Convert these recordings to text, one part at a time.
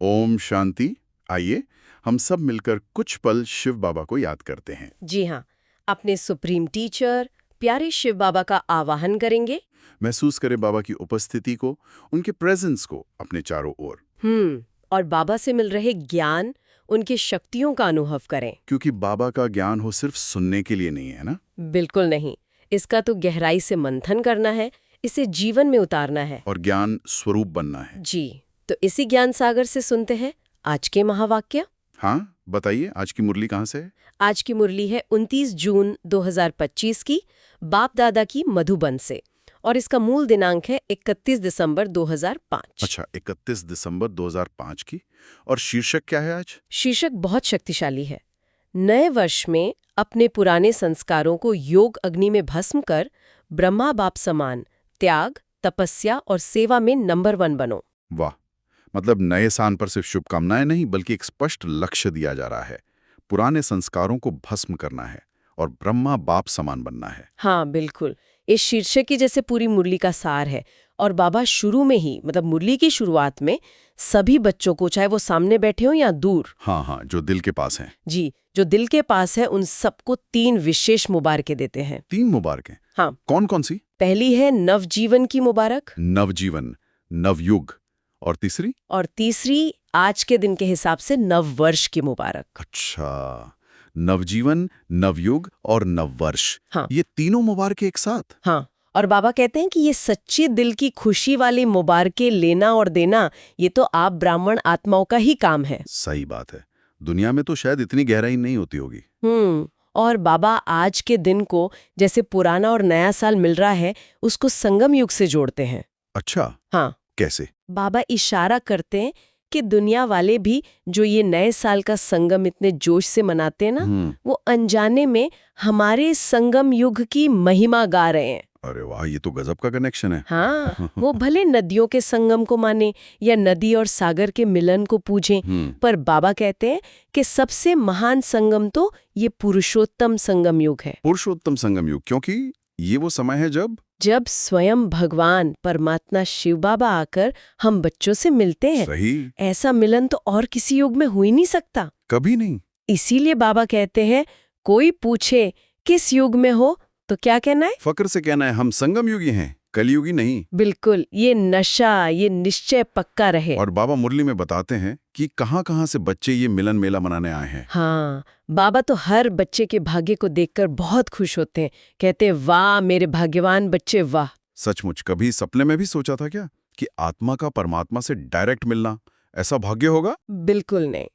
ओम शांति। आइए हम सब मिलकर कुछ पल शिव बाबा को याद करते हैं। जी हाँ, अपने सुप्रीम टीचर प्यारे शिव बाबा का आवाहन करेंगे। महसूस करें बाबा की उपस्थिति को, उनके प्रेजेंस को अपने चारों ओर। और बाबा से मिल रहे ज्ञान, उनकी शक्तियों का अनुभव करें। क्योंकि बाबा का ज्ञान हो सिर्फ सुनने के लिए नहीं है ना। बिल्कुल नहीं, इसका तो गहराई से मंथन करना है, इसे जीवन में उतारना है। और ज्ञान स्वरूप बनना है। जी, तो इसी ज्ञान सागर से सुनते हैं आज के महावाक्य। हाँ, बताइए आज की मुरली कहाँ से है? आज की मुरली है 29 जून 2025 की, बाप दादा की मधुबन से, और इसका मूल दिनांक है 31 दिसंबर 2005। अच्छा, 31 दिसंबर 2005 की। और शीर्षक क्या है आज? शीर्षक बहुत शक्तिशाली है। नए वर्ष में अपने पुराने संस्कारों को योग अग्नि में भस्म कर ब्रह्मा बाप समान त्याग, तपस्या और सेवा में नंबर 1 बनो। वाह, मतलब नए साल पर सिर्फ शुभकामनाएं नहीं बल्कि एक स्पष्ट लक्ष्य दिया जा रहा है। पुराने संस्कारों को भस्म करना है और ब्रह्मा बाप समान बनना है। हाँ बिल्कुल, इस शीर्षक की जैसे पूरी मुरली का सार है। और बाबा शुरू में ही, मतलब मुरली की शुरुआत में, सभी बच्चों को, चाहे वो सामने बैठे हो या दूर, हाँ, जो दिल के पास हैं। जी, जो दिल के पास है, उन सबको 3 विशेष मुबारकें देते हैं। 3 मुबारकें? हाँ। कौन कौन सी? पहली है नवजीवन की मुबारक। नवजीवन, नवयुग। और तीसरी? और तीसरी आज के दिन के हिसाब से नववर्ष की मुबारक। अच्छा, नवजीवन, नवयुग और नववर्ष। हाँ। ये तीनों मुबारकें एक साथ? हाँ, और बाबा कहते हैं कि ये सच्ची दिल की खुशी वाली मुबारकें लेना और देना, ये तो आप ब्राह्मण आत्माओं का ही काम है। सही बात है। दुनिया में तो शायद इतनी गहराई नहीं होती होगी। और बाबा आज के दिन को, जैसे पुराना और नया साल मिल रहा है, उसको संगम युग से जोड़ते हैं। अच्छा। हाँ। कैसे? बाबा इशारा करते हैं कि दुनिया वाले भी जो ये नए साल का संगम इतने जोश से मनाते हैं ना, वो अनजाने में हमारे संगम युग की महिमा गा रहे हैं। अरे वाह, ये तो गजब का कनेक्शन है। हाँ, वो भले नदियों के संगम को माने या नदी और सागर के मिलन को पूजें, पर बाबा कहते हैं कि सबसे महान संगम तो ये पुरुषोत्तम संगम युग है। पुरुषोत्तम संगम युग, क्योंकि ये वो समय है जब स्वयं भगवान परमात्मा शिव बाबा आकर हम बच्चों से मिलते हैं। सही। ऐसा मिलन तो और किसी युग में हो ही नहीं सकता। कभी नहीं। इसीलिए बाबा कहते हैं, कोई पूछे किस युग में हो तो क्या कहना है? फक्र से कहना है हम संगम युगी हैं, कलयुगी नहीं। बिल्कुल, ये नशा, ये निश्चय पक्का रहे। और बाबा मुरली में बताते हैं कि कहाँ-कहाँ से बच्चे ये मिलन मेला मनाने आए हैं। हाँ, बाबा तो हर बच्चे के भाग्य को देखकर बहुत खुश होते हैं। कहते हैं, वाह मेरे भाग्यवान बच्चे, वाह। सचमुच कभी सपने में भी सोचा था क्या कि आत्मा का परमात्मा से डायरेक्ट मिलना ऐसा भाग्य होगा? बिल्कुल नहीं।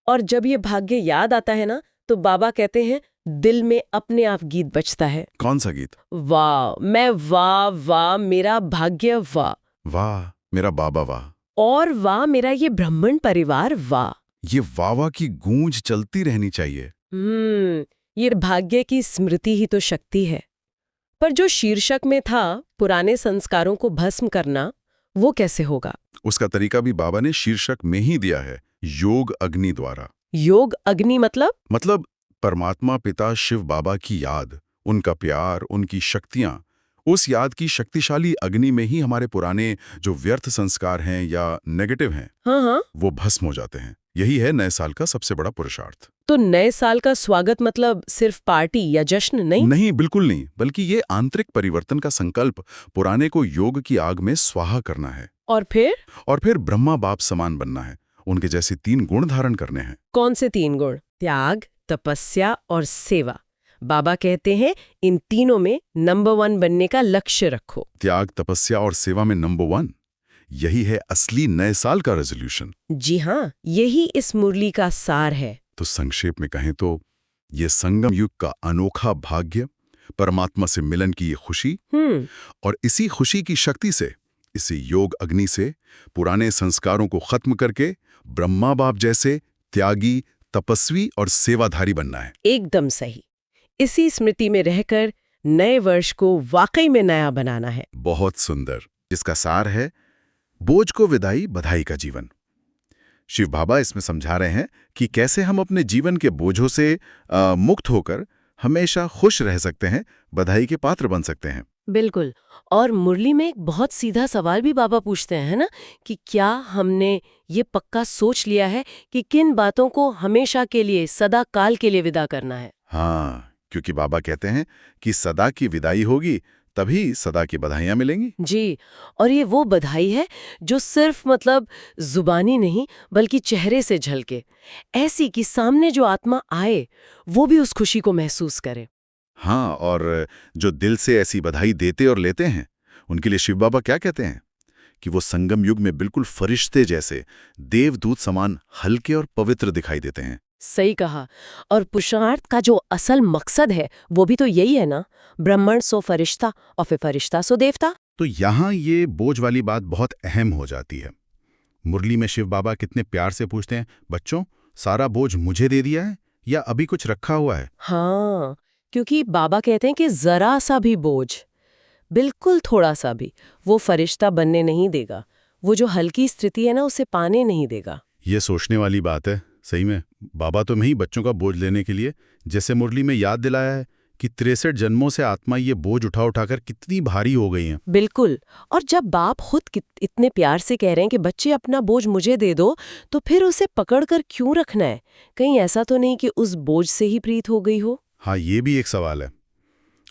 और जब ये भाग्य याद आता है ना, तो बाबा कहते हैं दिल में अपने आप गीत बजता है। कौन सा गीत? वाह मैं, वाह वाह मेरा भाग्य, वाह वाह मेरा बाबा, वाह। और वाह मेरा ये ब्राह्मण परिवार, वाह। ये वाह की गूंज चलती रहनी चाहिए। ये भाग्य की स्मृति ही तो शक्ति है। पर जो शीर्षक में था पुराने संस्कारों को भस्म करना, वो कैसे होगा? उसका तरीका भी बाबा ने शीर्षक में ही दिया है, योग अग्नि द्वारा। योग अग्नि मतलब परमात्मा पिता शिव बाबा की याद, उनका प्यार, उनकी शक्तियां, उस याद की शक्तिशाली अग्नि में ही हमारे पुराने जो व्यर्थ संस्कार हैं या नेगेटिव हैं, हाँ, वो भस्म हो जाते हैं। यही है नए साल का सबसे बड़ा पुरुषार्थ। तो नए साल का स्वागत मतलब सिर्फ पार्टी या जश्न नहीं? नहीं, बिल्कुल नहीं, बल्कि ये आंतरिक परिवर्तन का संकल्प, पुराने को योग की आग में स्वाहा करना है। और फिर ब्रह्मा बाप समान बनना है, उनके जैसे 3 गुण धारण करने हैं। कौन से 3 गुण? त्याग, तपस्या और सेवा। बाबा कहते हैं इन तीनों में नंबर 1 बनने का लक्ष्य रखो। त्याग, तपस्या और सेवा में नंबर 1, यही है असली नए साल का रेजोल्यूशन। जी हाँ, यही इस मुरली का सार है। तो संक्षेप में कहें तो ये संगम युग का अनोखा भाग्य, परमात्मा से मिलन की ये खुशी, और इसी खुशी की शक्ति से, इसी योग अग्नि से पुराने संस्कारों को खत्म करके ब्रह्मा बाप जैसे त्यागी, तपस्वी और सेवाधारी बनना है। एकदम सही। इसी स्मृति में रहकर नए वर्ष को वाकई में नया बनाना है। बहुत सुंदर। इसका सार है बोझ को विदाई, बधाई का जीवन। शिव बाबा इसमें समझा रहे हैं कि कैसे हम अपने जीवन के बोझों से मुक्त होकर हमेशा खुश रह सकते हैं, बधाई के पात्र बन सकते हैं। बिल्कुल। और मुरली में एक बहुत सीधा सवाल भी बाबा पूछते हैं, है ना, कि क्या हमने ये पक्का सोच लिया है कि किन बातों को हमेशा के लिए, सदा काल के लिए विदा करना है। हाँ, क्योंकि बाबा कहते हैं कि सदा की विदाई होगी, तभी सदा की बधाइयां मिलेंगी। जी। और ये वो बधाई है जो सिर्फ मतलब जुबानी नहीं बल्कि चेहरे से झलके, ऐसी कि सामने जो आत्मा आए वो भी उस खुशी को महसूस करे। हाँ, और जो दिल से ऐसी बधाई देते और लेते हैं, उनके लिए शिव बाबा क्या कहते हैं कि वो संगम युग में बिल्कुल फरिश्ते जैसे, देवदूत समान हल्के और पवित्र दिखाई देते हैं। सही कहा। और पुरुषार्थ का जो असल मकसद है वो भी तो यही है ना, ब्राह्मण सो फरिश्ता और फिर फरिश्ता सो देवता। तो यहाँ ये बोझ वाली बात बहुत अहम हो जाती है। मुरली में शिव बाबा कितने प्यार से पूछते हैं, बच्चों, सारा बोझ मुझे दे दिया है या अभी कुछ रखा हुआ है? हाँ, क्योंकि बाबा कहते हैं कि जरा सा भी बोझ, बिल्कुल थोड़ा सा भी, वो फरिश्ता बनने नहीं देगा। वो जो हल्की स्थिति है ना उसे पाने नहीं देगा। ये सोचने वाली बात है। सही में बाबा तो ही बच्चों का बोझ लेने के लिए, जैसे मुरली में याद दिलाया है कि 63 जन्मों से आत्मा ये बोझ उठा उठाकर कितनी भारी हो गई हैं। बिल्कुल। और जब बाप खुद इतने प्यार से कह रहे हैं कि बच्चे अपना बोझ मुझे दे दो, तो फिर उसे पकड़कर क्यों रखना है? कहीं ऐसा तो नहीं कि उस बोझ से ही प्रीत हो गई हो? हाँ, ये भी एक सवाल है।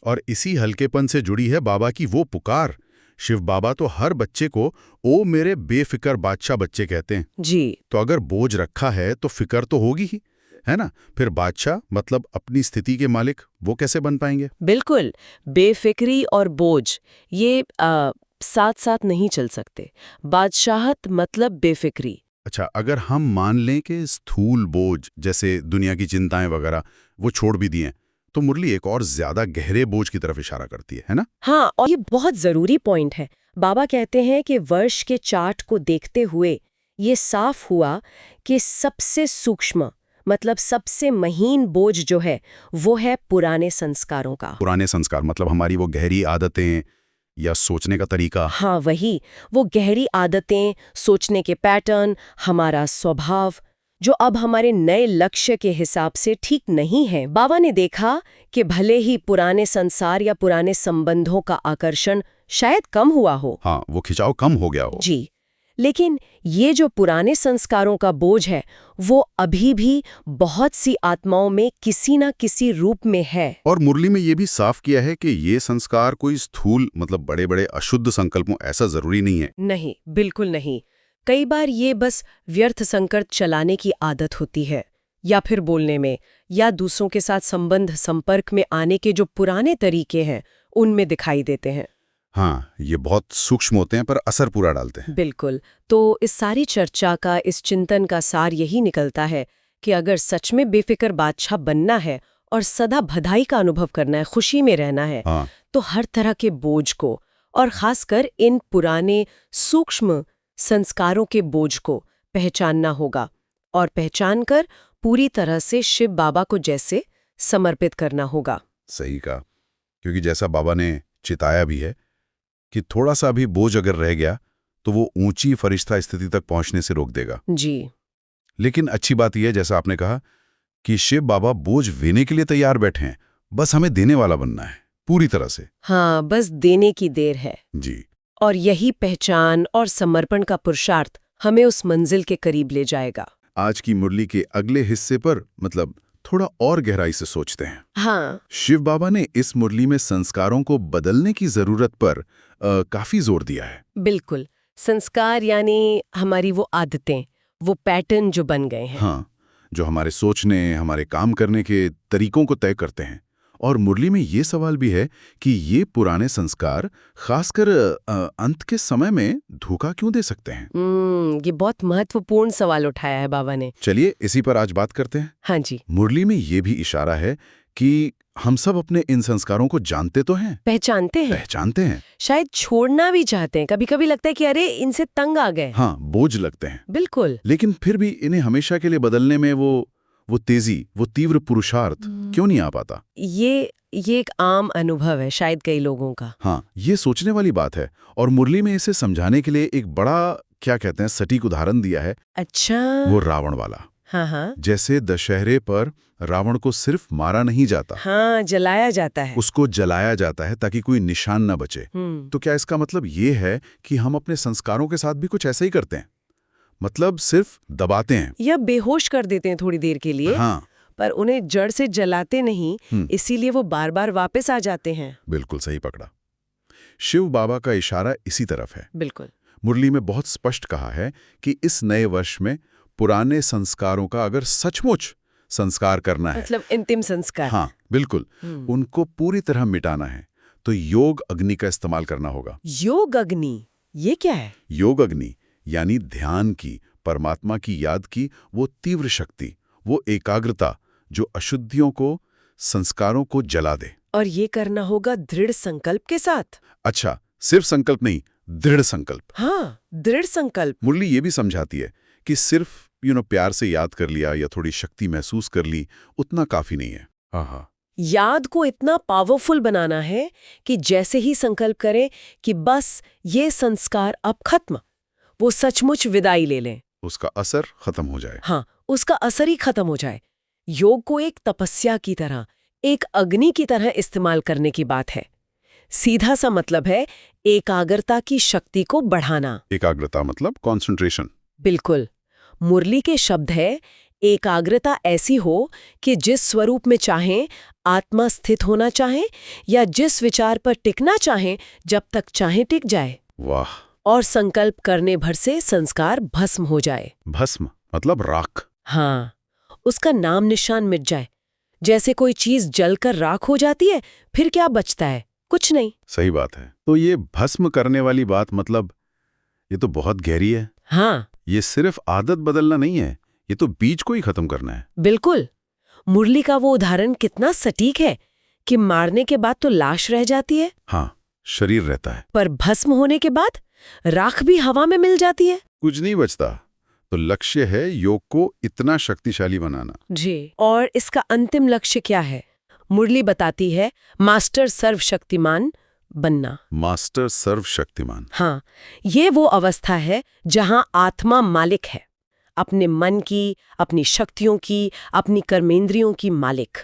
और इसी हल्केपन से जुड़ी है बाबा की वो पुकार। शिव बाबा तो हर बच्चे को ओ मेरे बेफिक्र बादशाह बच्चे कहते हैं। जी। तो अगर बोझ रखा है तो फिक्र तो होगी ही, है ना? फिर बादशाह मतलब अपनी स्थिति के मालिक, वो कैसे बन पाएंगे? बिल्कुल। बेफिक्री और बोझ ये साथ साथ नहीं चल सकते। बादशाहत मतलब बेफिक्री। अच्छा, अगर हम मान लें कि स्थूल बोझ जैसे दुनिया की चिंताएं वगैरह वो छोड़ भी दिए, तो मुरली एक और ज्यादा गहरे बोझ की तरफ इशारा करती है ना? हाँ, और ये बहुत जरूरी पॉइंट है। बाबा कहते हैं कि वर्ष के चार्ट को देखते हुए ये साफ हुआ कि सबसे सूक्ष्म मतलब सबसे महीन बोझ जो है वो है पुराने संस्कारों का। पुराने संस्कार मतलब हमारी वो गहरी आदतें या सोचने का तरीका। हाँ, वही। वो गहरी आदतें, सोचने के पैटर्न, हमारा स्वभाव जो अब हमारे नए लक्ष्य के हिसाब से ठीक नहीं है। बाबा ने देखा कि भले ही पुराने संसार या पुराने संबंधों का आकर्षण शायद कम हुआ हो, हाँ, वो खिंचाव कम हो गया हो। जी, लेकिन ये जो पुराने संस्कारों का बोझ है वो अभी भी बहुत सी आत्माओं में किसी ना किसी रूप में है। और मुरली में ये भी साफ किया है कि ये संस्कार कोई स्थूल मतलब बड़े बड़े अशुद्ध संकल्पों ऐसा जरूरी नहीं है। नहीं, बिल्कुल नहीं। कई बार ये बस व्यर्थ संकट चलाने की आदत होती है, या फिर बोलने में या दूसरों के साथ संबंध संपर्क में आने के जो पुराने तरीके हैं उनमें दिखाई देते हैं। हाँ, ये बहुत सूक्ष्म होते हैं पर असर पूरा डालते हैं। बिल्कुल। तो इस सारी चर्चा का, इस चिंतन का सार यही निकलता है कि अगर सच में बेफिक्र बादशाह बनना है और सदा बधाई का अनुभव करना है, खुशी में रहना है, हाँ, तो हर तरह के बोझ को और खासकर इन पुराने सूक्ष्म संस्कारों के बोझ को पहचानना होगा और पहचान कर पूरी तरह से शिव बाबा को जैसे समर्पित करना होगा। सही कहा। क्योंकि जैसा बाबा ने चिताया भी है कि थोड़ा सा भी बोझ अगर रह गया तो वो ऊंची फरिश्ता स्थिति तक पहुंचने से रोक देगा। जी। लेकिन अच्छी बात यह है, जैसा आपने कहा, कि शिव बाबा बोझ लेने के लिए तैयार बैठे हैं, बस हमें देने वाला बनना है पूरी तरह से। हाँ, बस देने की देर है। जी। और यही पहचान और समर्पण का पुरुषार्थ हमें उस मंजिल के करीब ले जाएगा। आज की मुरली के अगले हिस्से पर मतलब थोड़ा और गहराई से सोचते हैं। हाँ। शिव बाबा ने इस मुरली में संस्कारों को बदलने की जरूरत पर काफी जोर दिया है। बिल्कुल। संस्कार यानी हमारी वो आदतें, वो पैटर्न जो बन गए हैं। हाँ, जो हमारे सोचने, हमारे काम करने के तरीकों को तय करते हैं। और मुरली में ये सवाल भी है कि ये पुराने संस्कार खासकर अंत के समय में धोखा क्यों दे सकते हैं? ये बहुत महत्वपूर्ण सवाल उठाया है बाबा ने। चलिए इसी पर आज बात करते हैं। हाँ जी। मुरली में ये भी इशारा है कि हम सब अपने इन संस्कारों को जानते तो हैं, पहचानते हैं, शायद छोड़ना भी चाहते हैं। कभी कभी लगता है कि अरे इनसे तंग आ गए। हाँ, बोझ लगते हैं। बिल्कुल। लेकिन फिर भी इन्हें हमेशा के लिए बदलने में वो तेजी, वो तीव्र पुरुषार्थ क्यों नहीं आ पाता? ये एक आम अनुभव है शायद कई लोगों का। हाँ, ये सोचने वाली बात है। और मुरली में इसे समझाने के लिए एक बड़ा, क्या कहते हैं, सटीक उदाहरण दिया है। अच्छा। वो रावण वाला। हाँ हाँ जैसे दशहरे पर रावण को सिर्फ मारा नहीं जाता, हाँ, जलाया जाता है। उसको जलाया जाता है ताकि कोई निशान न बचे। तो क्या इसका मतलब ये है कि हम अपने संस्कारों के साथ भी कुछ ऐसा ही करते हैं? मतलब सिर्फ दबाते हैं? या बेहोश कर देते हैं थोड़ी देर के लिए, हाँ, पर उन्हें जड़ से जलाते नहीं, इसीलिए वो बार बार वापस आ जाते हैं। बिल्कुल सही पकड़ा। शिव बाबा का इशारा इसी तरफ है। बिल्कुल। मुरली में बहुत स्पष्ट कहा है कि इस नए वर्ष में पुराने संस्कारों का अगर सचमुच संस्कार करना है, मतलब अंतिम संस्कार। हाँ बिल्कुल, उनको पूरी तरह मिटाना है, तो योग अग्नि का इस्तेमाल करना होगा। योग अग्नि, ये क्या है? योग अग्नि यानी ध्यान की, परमात्मा की याद की वो तीव्र शक्ति, वो एकाग्रता जो अशुद्धियों को, संस्कारों को जला दे। और ये करना होगा दृढ़ संकल्प के साथ। अच्छा, सिर्फ संकल्प नहीं, दृढ़ संकल्प। हाँ, दृढ़ संकल्प। मुरली ये भी समझाती है कि सिर्फ प्यार से याद कर लिया या थोड़ी शक्ति महसूस कर ली, उतना काफी नहीं है। हाँ, याद को इतना पावरफुल बनाना है कि जैसे ही संकल्प करें कि बस ये संस्कार अब खत्म, वो सचमुच विदाई ले लें, उसका असर खत्म हो जाए। हाँ, उसका असर ही खत्म हो जाए। योग को एक तपस्या की तरह, एक अग्नि की तरह इस्तेमाल करने की बात है। सीधा सा मतलब है एकाग्रता की शक्ति को बढ़ाना। एकाग्रता मतलब कॉन्सेंट्रेशन। बिल्कुल। मुरली के शब्द है, एकाग्रता ऐसी हो कि जिस स्वरूप में चाहें आत्मा स्थित होना चाहे, या जिस विचार पर टिकना चाहें जब तक चाहे टिक जाए। वाह। और संकल्प करने भर से संस्कार भस्म हो जाए। भस्म मतलब राख। हाँ, उसका नाम निशान मिट जाए। जैसे कोई चीज जलकर राख हो जाती है, फिर क्या बचता है? कुछ नहीं। सही बात है। तो ये भस्म करने वाली बात मतलब ये तो बहुत गहरी है। हाँ, ये सिर्फ आदत बदलना नहीं है, ये तो बीज को ही खत्म करना है। बिल्कुल। मुरली का वो उदाहरण कितना सटीक है कि मारने के बाद तो लाश रह जाती है, हाँ, शरीर रहता है, पर भस्म होने के बाद राख भी हवा में मिल जाती है। कुछ नहीं बचता। तो लक्ष्य है योग को इतना शक्तिशाली बनाना। जी। और इसका अंतिम लक्ष्य क्या है? मुरली बताती है, मास्टर सर्वशक्तिमान बनना। मास्टर सर्वशक्तिमान। हाँ, ये वो अवस्था है जहां आत्मा मालिक है, अपने मन की, अपनी शक्तियों की, अपनी कर्मेंद्रियों की मालिक।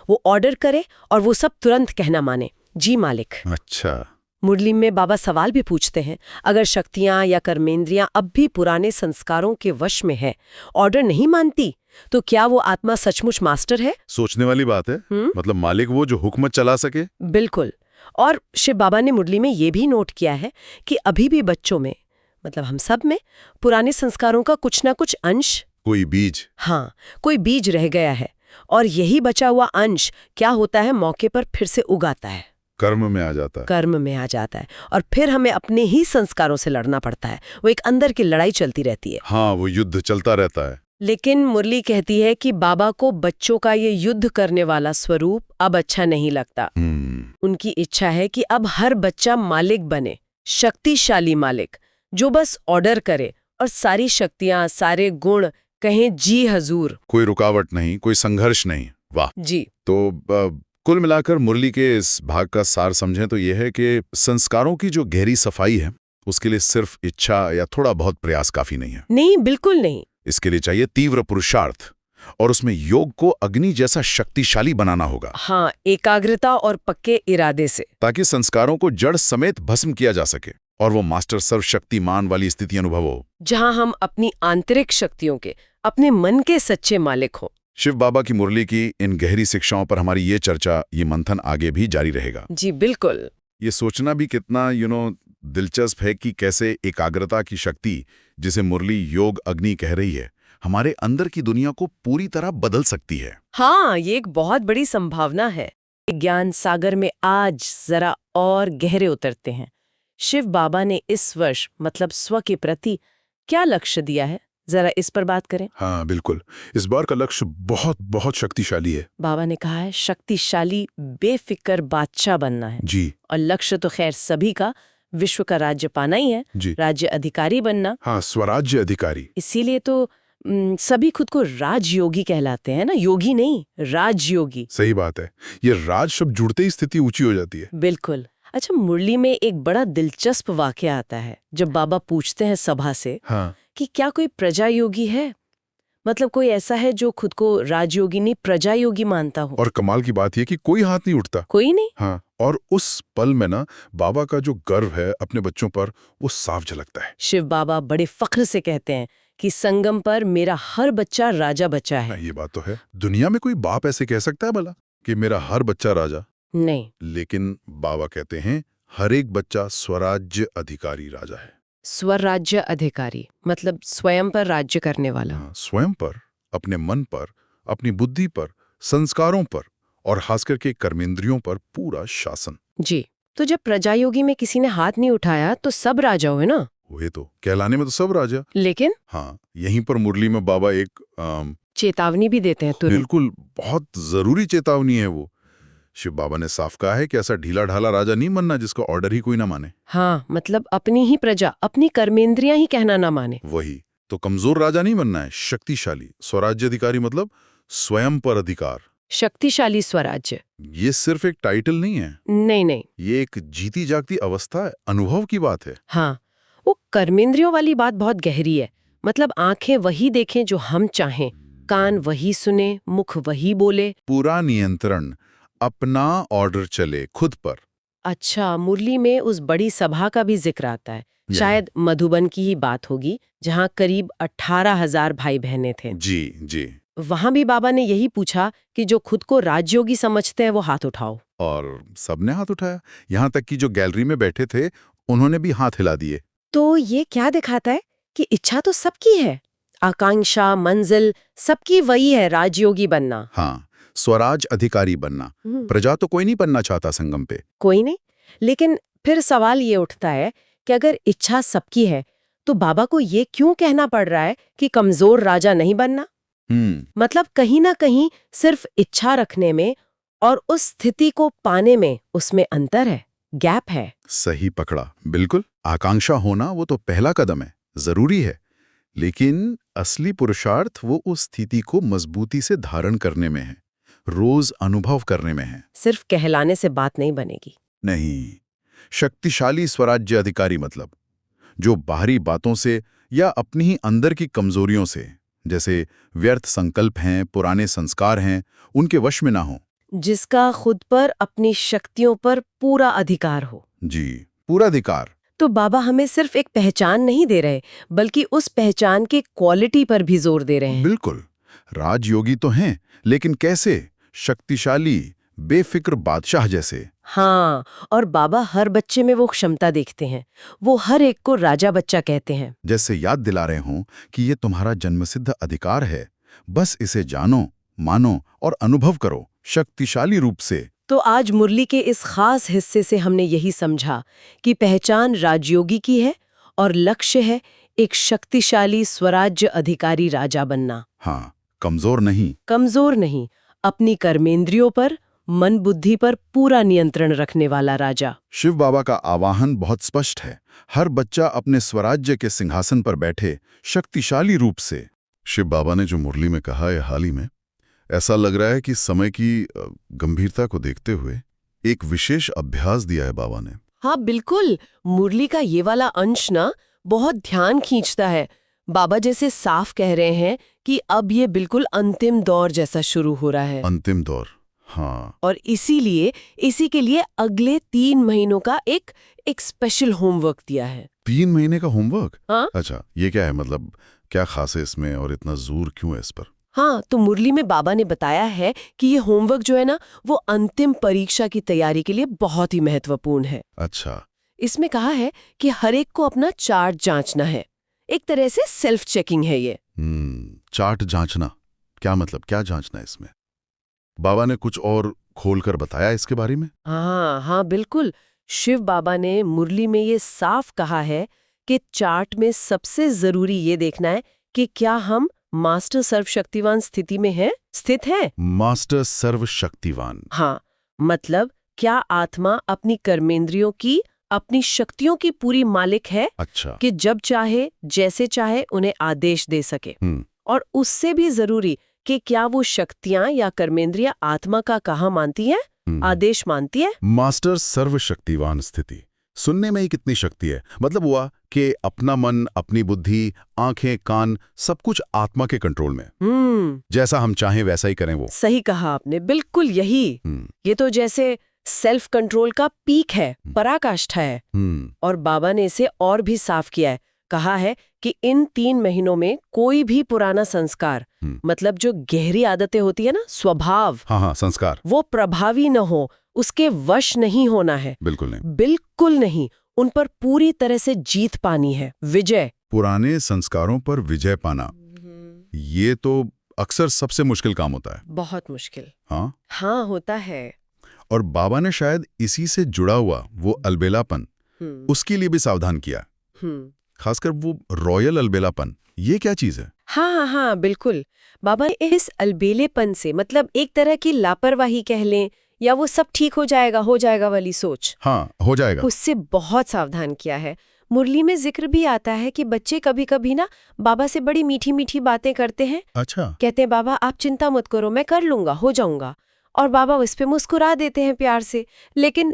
वो ऑर्डर करे और वो सब तुरंत कहना माने, जी मालिक। अच्छा। मुरली में बाबा सवाल भी पूछते हैं, अगर शक्तियां या कर्मेंद्रियां अब भी पुराने संस्कारों के वश में है, ऑर्डर नहीं मानती, तो क्या वो आत्मा सचमुच मास्टर है? सोचने वाली बात है। मतलब मालिक वो जो हुक्म चला सके। बिल्कुल। और शिव बाबा ने मुरली में ये भी नोट किया है कि अभी भी बच्चों में, मतलब हम सब में, पुराने संस्कारों का कुछ ना कुछ अंश, कोई बीज, हाँ, कोई बीज रह गया है। और यही बचा हुआ अंश क्या होता है, मौके पर फिर से उगाता है, कर्म में आ जाता है। कर्म में आ जाता है, और फिर हमें अपने ही संस्कारों से लड़ना पड़ता है। वो एक अंदर की लड़ाई चलती रहती है। हाँ, वो युद्ध चलता रहता है। लेकिन मुरली कहती है कि बाबा को बच्चों का ये युद्ध करने वाला स्वरूप अब अच्छा नहीं लगता। उनकी इच्छा है कि अब हर बच्चा मालिक बने, शक्तिशाली मालिक, जो बस ऑर्डर करे और सारी शक्तियां, सारे गुण कहें जी हजूर। कोई रुकावट नहीं, कोई संघर्ष नहीं। वाह जी। तो कुल मिलाकर मुरली के इस भाग का सार समझें तो यह है कि संस्कारों की जो गहरी सफाई है, उसके लिए सिर्फ इच्छा या थोड़ा बहुत प्रयास काफी नहीं है। नहीं, बिल्कुल नहीं। इसके लिए चाहिए तीव्र पुरुषार्थ, और उसमें योग को अग्नि जैसा शक्तिशाली बनाना होगा। हाँ, एकाग्रता और पक्के इरादे से, ताकि संस्कारों को जड़ समेत भस्म किया जा सके और वो मास्टर सर्वशक्तिमान वाली स्थिति अनुभव हो, जहां हम अपनी आंतरिक शक्तियों के, अपने मन के सच्चे मालिक हो। शिव बाबा की मुरली की इन गहरी शिक्षाओं पर हमारी ये चर्चा, ये मंथन आगे भी जारी रहेगा। जी बिल्कुल। ये सोचना भी कितना दिलचस्प है कि कैसे एकाग्रता की शक्ति, जिसे मुरली योग अग्नि कह रही है, हमारे अंदर की दुनिया को पूरी तरह बदल सकती है। हाँ, ये एक बहुत बड़ी संभावना है। ज्ञान सागर में आज जरा और गहरे उतरते हैं। शिव बाबा ने इस वर्ष, मतलब स्व के प्रति क्या लक्ष्य दिया है, जरा इस पर बात करें। हाँ बिल्कुल, इस बार का लक्ष्य बहुत बहुत शक्तिशाली है। बाबा ने कहा है, शक्तिशाली बेफिक्र बादशाह बनना है। जी। और लक्ष्य तो खैर सभी का विश्व का राज्य पाना ही है, जी। राज्य अधिकारी बनना। हाँ, स्वराज्य अधिकारी। इसीलिए तो सभी खुद को राजयोगी कहलाते हैं ना, योगी नहीं, राजयोगी। सही बात है, ये राज शब्द जुड़ते ही स्थिति ऊंची हो जाती है। बिल्कुल। अच्छा, मुरली में एक बड़ा दिलचस्प वाकया आता है, जब बाबा पूछते हैं सभा से, हाँ, कि क्या कोई प्रजा योगी है, मतलब कोई ऐसा है जो खुद को राजयोगिनी प्रजायोगी मानता हो? और कमाल की बात यह कि कोई हाथ नहीं उठता। कोई नहीं? हाँ, और उस पल में ना बाबा का जो गर्व है अपने बच्चों पर वो साफ झलकता है। शिव बाबा बड़े फख्र से कहते हैं कि संगम पर मेरा हर बच्चा राजा बच्चा है। ये बात तो है। दुनिया में कोई बाप ऐसे कह सकता है भला कि मेरा हर बच्चा राजा? नहीं। लेकिन बाबा कहते हैं हर एक बच्चा स्वराज्य अधिकारी राजा है। स्वराज्य अधिकारी मतलब स्वयं पर राज्य करने वाला। हाँ, स्वयं पर, अपने मन पर, अपनी बुद्धि पर, संस्कारों पर और खास करके कर्मेंद्रियों पर पूरा शासन। जी, तो जब प्रजायोगी में किसी ने हाथ नहीं उठाया तो सब राजा हुए ना? हुए तो, कहलाने में तो सब राजा। लेकिन हाँ, यहीं पर मुरली में बाबा एक चेतावनी भी देते हैं तुरंत। बिल्कुल बहुत जरूरी चेतावनी है वो। शिव बाबा ने साफ कहा है कि ऐसा ढीला ढाला राजा नहीं बनना जिसका ऑर्डर ही कोई ना माने। हाँ, मतलब अपनी ही प्रजा, अपनी कर्मेंद्रियां ही कहना ना माने। वही तो, कमजोर राजा नहीं बनना है, शक्तिशाली स्वराज्य अधिकारी मतलब स्वयं पर अधिकार। शक्तिशाली स्वराज्य। ये सिर्फ एक टाइटल नहीं है, नहीं नहीं। ये एक जीती जागती अवस्था है, अनुभव की बात है। हाँ, वो कर्मेंद्रियों वाली बात बहुत गहरी है। मतलब आंखें वही देखें जो हम चाहें, कान वही सुने, मुख वही बोले। पूरा नियंत्रण, अपना ऑर्डर चले खुद पर। अच्छा, मुरली में उस बड़ी सभा का भी जिक्र आता है। शायद मधुबन की ही बात होगी, जहाँ करीब 18,000 भाई बहनें थे। जी जी। वहां भी बाबा ने यही पूछा कि जो खुद को राजयोगी समझते हैं वो हाथ उठाओ। और सबने हाथ उठाया, यहाँ तक कि जो गैलरी में बैठे थे उन्होंने भी हाथ हिला दिए। तो ये क्या दिखाता है कि इच्छा तो सबकी है, आकांक्षा, मंजिल सबकी वही है, राजयोगी बनना। हाँ, स्वराज अधिकारी बनना। प्रजा तो कोई नहीं बनना चाहता संगम पे। कोई नहीं। लेकिन फिर सवाल ये उठता है कि अगर इच्छा सबकी है तो बाबा को ये क्यों कहना पड़ रहा है कि कमजोर राजा नहीं बनना? मतलब कहीं ना कहीं सिर्फ इच्छा रखने में और उस स्थिति को पाने में उसमें अंतर है, गैप है। सही पकड़ा, बिल्कुल। आकांक्षा होना वो तो पहला कदम है, जरूरी है, लेकिन असली पुरुषार्थ वो उस स्थिति को मजबूती से धारण करने में है, रोज अनुभव करने में है। सिर्फ कहलाने से बात नहीं बनेगी। नहीं, शक्तिशाली स्वराज्य अधिकारी मतलब जो बाहरी बातों से या अपनी ही अंदर की कमजोरियों से, जैसे व्यर्थ संकल्प हैं, पुराने संस्कार हैं, उनके वश में ना हो। जिसका खुद पर, अपनी शक्तियों पर पूरा अधिकार हो। जी, पूरा अधिकार। तो बाबा हमें सिर्फ एक पहचान नहीं दे रहे, बल्कि उस पहचान के क्वालिटी पर भी जोर दे रहे हैं। बिल्कुल, राजयोगी तो हैं, लेकिन कैसे? शक्तिशाली, बेफिक्र बादशाह जैसे। हाँ, और बाबा हर बच्चे में वो क्षमता देखते हैं। वो हर एक को राजा बच्चा कहते हैं। जैसे याद दिला रहे हों कि ये तुम्हारा जन्मसिद्ध अधिकार है, बस इसे जानो, मानो और अनुभव करो शक्तिशाली रूप से। तो आज मुरली के इस खास हिस्से से हमने यही समझा कि पहचान राजयोगी की है और लक्ष्य है एक शक्तिशाली स्वराज्य अधिकारी राजा बनना। हाँ, कमजोर नहीं। कमजोर नहीं, अपनी कर्मेंद्रियों पर, मन बुद्धि पर पूरा नियंत्रण रखने वाला राजा। शिव बाबा का आवाहन बहुत स्पष्ट है, हर बच्चा अपने स्वराज्य के सिंहासन पर बैठे शक्तिशाली रूप से। शिव बाबा ने जो मुरली में कहा है हाल ही में, ऐसा लग रहा है कि समय की गंभीरता को देखते हुए एक विशेष अभ्यास दिया है बाबा ने। हाँ बिल्कुल, मुरली का ये वाला अंश ना बहुत ध्यान खींचता है। बाबा जैसे साफ कह रहे हैं कि अब ये बिल्कुल अंतिम दौर जैसा शुरू हो रहा है। अंतिम दौर, हाँ। और इसी के लिए अगले 3 महीनों का एक स्पेशल होमवर्क दिया है। 3 महीने का होमवर्क? हाँ? अच्छा, ये क्या है, मतलब क्या खास है इसमें और इतना जोर क्यों है इस पर? हाँ, तो मुरली में बाबा ने बताया है कि ये होमवर्क जो है ना, वो अंतिम परीक्षा की तैयारी के लिए बहुत ही महत्वपूर्ण है। अच्छा। इसमें कहा है कि हर एक को अपना चार्ट जांचना है, एक तरह से सेल्फ चेकिंग है ये। चार्ट जांचना, क्या मतलब, क्या जांचना है इसमें? बाबा ने कुछ और खोलकर बताया इसके बारे में? हाँ बिल्कुल। शिव बाबा ने मुरली में ये साफ कहा है कि चार्ट में सबसे जरूरी ये देखना है कि क्या हम मास्टर सर्वशक्तिवान स्थिति में स्थित हैं। मास्टर सर्वशक्तिवान? हाँ, मतलब क्या आत्मा अपनी कर्मेंद्रियों की, अपनी शक्तियों की पूरी मालिक है। अच्छा। कि जब चाहे, जैसे चाहे उन्हें आदेश दे सके। और उससे भी जरूरी कि क्या वो शक्तियां या कर्मेंद्रियां आत्मा का कहा मानती हैं, आदेश मानती है। मास्टर सर्वशक्तिवान स्थिति, सुनने में ही कितनी शक्ति है। मतलब हुआ कि अपना मन, अपनी बुद्धि, आंखें, कान, सब कुछ आत्मा के कंट्रोल में। जैसा हम चाहें वैसा ही करें वो। सही कहा आपने, बिल्कुल यही। ये तो जैसे सेल्फ कंट्रोल का पीक है, पराकाष्ठा है। और बाबा ने इसे और भी साफ किया है। कहा है कि इन 3 महीनों में कोई भी पुराना संस्कार, मतलब जो गहरी आदतें होती है ना, स्वभाव, हाँ, संस्कार, वो प्रभावी न हो, उसके वश नहीं होना है। बिल्कुल नहीं, बिल्कुल नहीं। उन पर पूरी तरह से जीत पानी है, विजय। पुराने संस्कारों पर विजय पाना, ये तो अक्सर सबसे मुश्किल काम होता है। बहुत मुश्किल। हाँ, होता है। और बाबा ने शायद इसी से जुड़ा हुआ वो अलबेलापन, उसके लिए भी सावधान किया। खासकर वो रॉयल अलबेलापन, ये क्या चीज है? हाँ, बिल्कुल। बाबा ने इस अलबेलेपन से, मतलब एक तरह की लापरवाही कह लें, या वो सब ठीक हो जाएगा वाली सोच, हाँ, हो जाएगा, उससे बहुत सावधान किया है। मुरली में जिक्र भी आता है कि बच्चे कभी कभी ना बाबा से बड़ी मीठी मीठी बातें करते हैं। अच्छा। कहते हैं, बाबा आप चिंता मत करो, मैं कर लूंगा, हो जाऊंगा। और बाबा उस पे मुस्कुरा देते हैं प्यार से। लेकिन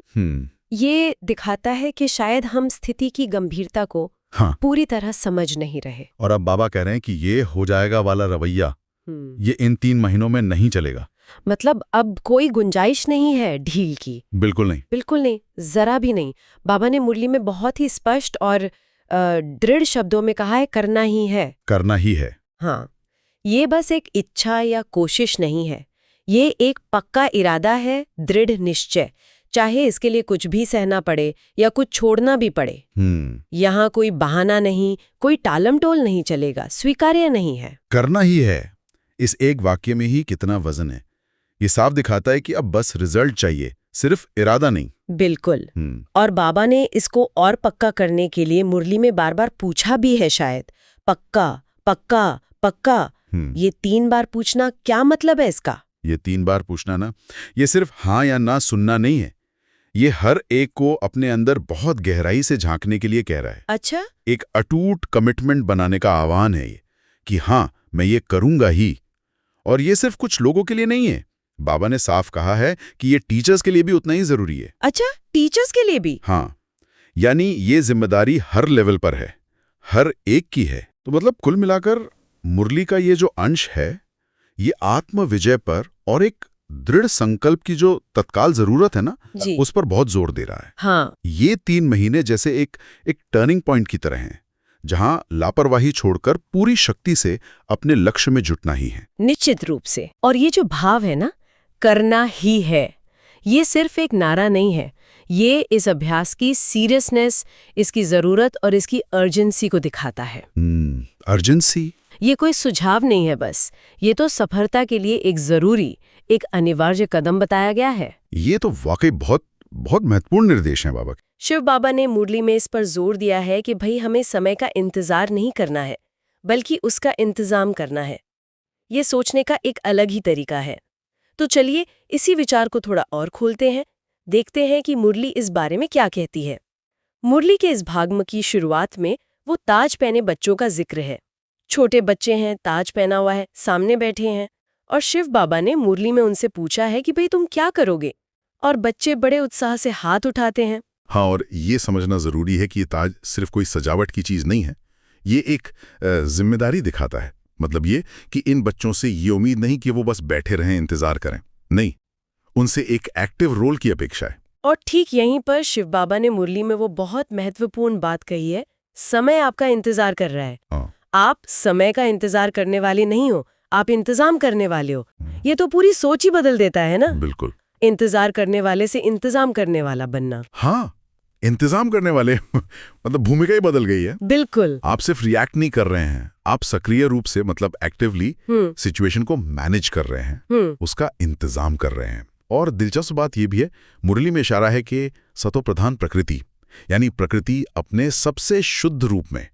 ये दिखाता है कि शायद हम स्थिति की गंभीरता को पूरी तरह समझ नहीं रहे। और अब बाबा कह रहे हैं कि ये हो जाएगा वाला रवैया ये इन 3 महीनों में नहीं चलेगा। मतलब अब कोई गुंजाइश नहीं है ढील की। बिल्कुल नहीं, बिल्कुल नहीं, जरा भी नहीं। बाबा ने मुरली में बहुत ही स्पष्ट और दृढ़ शब्दों में कहा है, करना ही है। करना ही है। हाँ, ये बस एक इच्छा या कोशिश नहीं है, ये एक पक्का इरादा है, दृढ़ निश्चय। चाहे इसके लिए कुछ भी सहना पड़े या कुछ छोड़ना भी पड़े। यहाँ कोई बहाना नहीं, कोई टालमटोल नहीं चलेगा, स्वीकार्य नहीं है। करना ही है, इस एक वाक्य में ही कितना वजन है। ये साफ दिखाता है कि अब बस रिजल्ट चाहिए, सिर्फ इरादा नहीं। बिल्कुल। और बाबा ने इसको और पक्का करने के लिए मुरली में बार बार पूछा भी है शायद, पक्का पक्का पक्का। ये 3 बार पूछना क्या मतलब है इसका? ये 3 बार पूछना ना, ये सिर्फ हाँ या ना सुनना नहीं है, ये हर एक को अपने अंदर बहुत गहराई से झांकने के लिए कह रहा है। अच्छा। एक अटूट कमिटमेंट बनाने का आह्वान है ये, कि हाँ मैं ये करूंगा ही। और ये सिर्फ कुछ लोगों के लिए नहीं है, बाबा ने साफ कहा है कि ये टीचर्स के लिए भी उतना ही जरूरी है। अच्छा, टीचर्स के लिए भी? हाँ, यानी ये जिम्मेदारी हर लेवल पर है, हर एक की है। तो मतलब कुल मिलाकर मुरली का ये जो अंश है, ये आत्म विजय पर और एक दृढ़ संकल्प की जो तत्काल जरूरत है ना, उस पर बहुत जोर दे रहा है। हाँ। ये 3 महीने जैसे एक टर्निंग पॉइंट की तरह हैं, जहां लापरवाही छोड़कर पूरी शक्ति से अपने लक्ष्य में जुटना ही है। निश्चित रूप से। और ये जो भाव है ना, करना ही है, ये सिर्फ एक नारा नहीं है, ये इस अभ्यास की सीरियसनेस, इसकी जरूरत और इसकी अर्जेंसी को दिखाता है। अर्जेंसी? ये कोई सुझाव नहीं है बस, ये तो सफलता के लिए एक जरूरी, एक अनिवार्य कदम बताया गया है। ये तो वाकई बहुत बहुत महत्वपूर्ण निर्देश है बाबा। शिव बाबा ने मुरली में इस पर जोर दिया है कि भाई हमें समय का इंतजार नहीं करना है, बल्कि उसका इंतजाम करना है। ये सोचने का एक अलग ही तरीका है। तो चलिए इसी विचार को थोड़ा और खोलते हैं, देखते हैं कि मुरली इस बारे में क्या कहती है। मुरली के इस भाग की शुरुआत में वो ताज पहने बच्चों का जिक्र है। छोटे बच्चे हैं, ताज पहना हुआ है, सामने बैठे हैं, और शिव बाबा ने मुरली में उनसे पूछा है कि भाई तुम क्या करोगे, और बच्चे बड़े उत्साह से हाथ उठाते हैं। हाँ, और ये समझना जरूरी है कि ये ताज सिर्फ कोई सजावट की चीज नहीं है, ये एक जिम्मेदारी दिखाता है। मतलब ये कि इन बच्चों से ये उम्मीद नहीं कि वो बस बैठे रहें, इंतजार करें, नहीं, उनसे एक एक्टिव रोल की अपेक्षा है। और ठीक यहीं पर शिव बाबा ने मुरली में वो बहुत महत्वपूर्ण बात कही है, समय आपका इंतजार कर रहा है। आप समय का इंतजार करने वाले नहीं हो, आप इंतजाम करने वाले हो। ये तो पूरी सोच ही बदल देता है ना। बिल्कुल। इंतजार करने वाले से इंतजाम करने वाला बनना। हाँ, इंतजाम करने वाले मतलब भूमिका ही बदल गई है। बिल्कुल। आप सिर्फ रिएक्ट नहीं कर रहे हैं, आप सक्रिय रूप से, मतलब एक्टिवली सिचुएशन को मैनेज कर रहे हैं, उसका इंतजाम कर रहे हैं। और दिलचस्प बात यह भी है, मुरली में इशारा है कि सतो प्रधान प्रकृति, यानी प्रकृति अपने सबसे शुद्ध रूप में,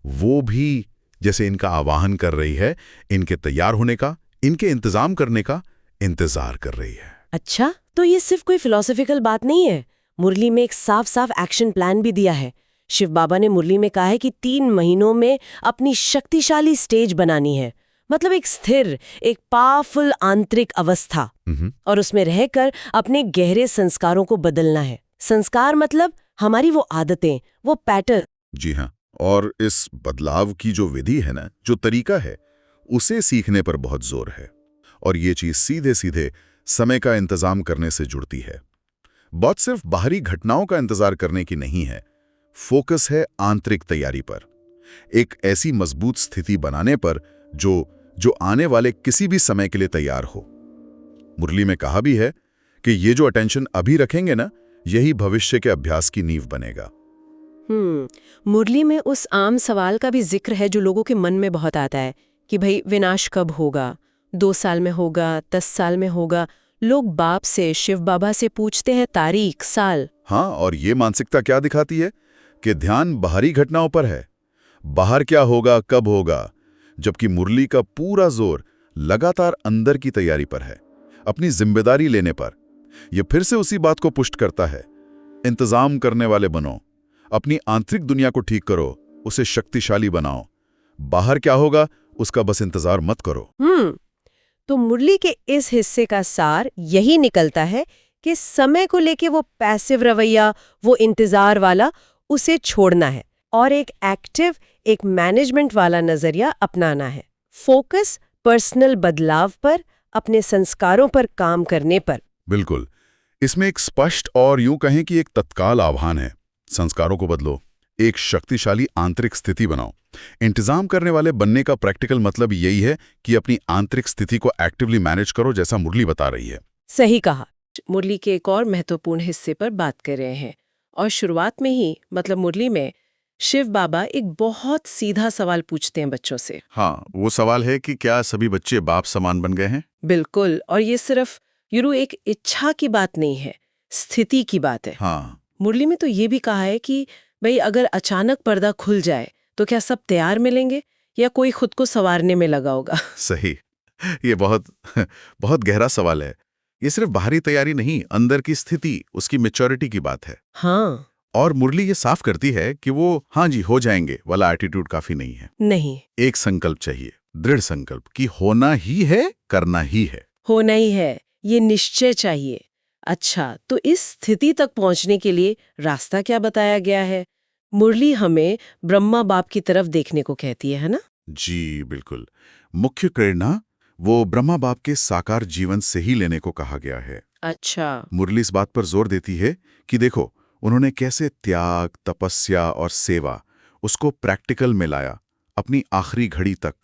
वो भी जैसे इनका आवाहन कर रही है, इनके तैयार होने का, इनके इंतजाम करने का इंतजार कर रही है। अच्छा, तो ये सिर्फ कोई फिलॉसफिकल बात नहीं है। मुरली में एक साफ साफ एक्शन प्लान भी दिया है। शिव बाबा ने मुरली में कहा है कि 3 महीनों में अपनी शक्तिशाली स्टेज बनानी है, मतलब एक स्थिर, एक पावरफुल आंतरिक अवस्था, और उसमें रहकर अपने गहरे संस्कारों को बदलना है, संस्कार मतलब हमारी वो आदतें, वो पैटर्न। जी हाँ, और इस बदलाव की जो विधि है ना, जो तरीका है, उसे सीखने पर बहुत जोर है। और ये चीज सीधे सीधे समय का इंतजाम करने से जुड़ती है। बात सिर्फ बाहरी घटनाओं का इंतजार करने की नहीं है, फोकस है आंतरिक तैयारी पर, एक ऐसी मजबूत स्थिति बनाने पर जो आने वाले किसी भी समय के लिए तैयार हो। मुरली में कहा भी है कि ये जो अटेंशन अभी रखेंगे ना, यही भविष्य के अभ्यास की नींव बनेगा। मुरली में उस आम सवाल का भी जिक्र है जो लोगों के मन में बहुत आता है कि भाई विनाश कब होगा, 2 साल में होगा, 10 साल में होगा। लोग बाप से, शिव बाबा से पूछते हैं तारीख, साल। हाँ, और ये मानसिकता क्या दिखाती है कि ध्यान बाहरी घटनाओं पर है, बाहर क्या होगा, कब होगा, जबकि मुरली का पूरा जोर लगातार अंदर की तैयारी पर है, अपनी जिम्मेदारी लेने पर। यह फिर से उसी बात को पुष्ट करता है, इंतजाम करने वाले बनो, अपनी आंतरिक दुनिया को ठीक करो, उसे शक्तिशाली बनाओ। बाहर क्या होगा उसका बस इंतजार मत करो। तो मुरली के इस हिस्से का सार यही निकलता है कि समय को लेके वो पैसिव रवैया, वो इंतजार वाला, उसे छोड़ना है और एक एक्टिव, एक मैनेजमेंट वाला नजरिया अपनाना है। फोकस पर्सनल बदलाव पर, अपने संस्कारों पर काम करने पर। बिल्कुल, इसमें एक स्पष्ट और यूं कहें कि एक तत्काल आह्वान है, संस्कारों को बदलो, एक शक्तिशाली आंतरिक स्थिति बनाओ। इंतजाम करने वाले बनने का प्रैक्टिकल मतलब यही है कि अपनी आंतरिक स्थिति को एक्टिवली मैनेज करो, जैसा मुरली बता रही है। सही कहा। मुरली के एक और महत्वपूर्ण हिस्से पर बात कर रहे हैं और शुरुआत में ही मतलब मुरली में शिव बाबा एक बहुत सीधा सवाल पूछते हैं बच्चों से। हाँ, वो सवाल है कि क्या सभी बच्चे बाप समान बन गए हैं? बिल्कुल, और ये सिर्फ एक इच्छा की बात नहीं है, स्थिति की बात है। हाँ, मुरली में तो ये भी कहा है कि भाई अगर अचानक पर्दा खुल जाए तो क्या सब तैयार मिलेंगे या कोई खुद को संवारने में लगा होगा? सही। ये बहुत बहुत गहरा सवाल है। ये सिर्फ बाहरी तैयारी नहीं, अंदर की स्थिति, उसकी मैच्योरिटी की बात है। हाँ, और मुरली ये साफ करती है कि वो हाँ जी हो जाएंगे वाला एटीट्यूड काफी नहीं है। नहीं, एक संकल्प चाहिए, दृढ़ संकल्प कि होना ही है, करना ही है। होना ही है, ये निश्चय चाहिए। अच्छा, तो इस स्थिति तक पहुंचने के लिए रास्ता क्या बताया गया है? मुरली हमें ब्रह्मा बाप की तरफ देखने को कहती है ना? जी बिल्कुल, मुख्य प्रेरणा वो ब्रह्मा बाप के साकार जीवन से ही लेने को कहा गया है। अच्छा। मुरली इस बात पर जोर देती है कि देखो उन्होंने कैसे त्याग, तपस्या और सेवा उसको प्रैक्टिकल में लाया, अपनी आखिरी घड़ी तक।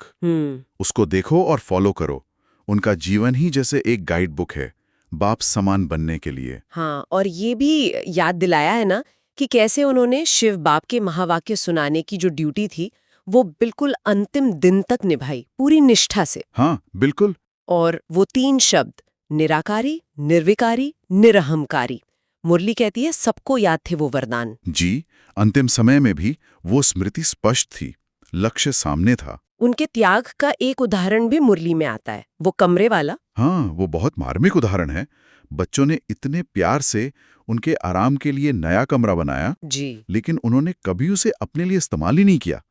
उसको देखो और फॉलो करो। उनका जीवन ही जैसे एक गाइड बुक है बाप समान बनने के लिए। हाँ, और ये भी याद दिलाया है ना कि कैसे उन्होंने शिव बाप के महावाक्य सुनाने की जो ड्यूटी थी वो बिल्कुल अंतिम दिन तक निभाई, पूरी निष्ठा से। हाँ बिल्कुल। और वो 3 शब्द, निराकारी, निर्विकारी, निरहंकारी, मुरली कहती है सबको याद थे वो वरदान। जी, अंतिम समय में भी वो स्मृति स्पष्ट थी, लक्ष्य सामने था। उनके त्याग का एक उदाहरण भी मुरली में आता है, वो कमरे वाला। हाँ, वो बहुत मार्मिक उदाहरण है। बच्चों ने इतने प्यार से उनके आराम के लिए नया कमरा बनाया जी, लेकिन उन्होंने कभी उसे अपने लिए इस्तेमाल ही नहीं किया,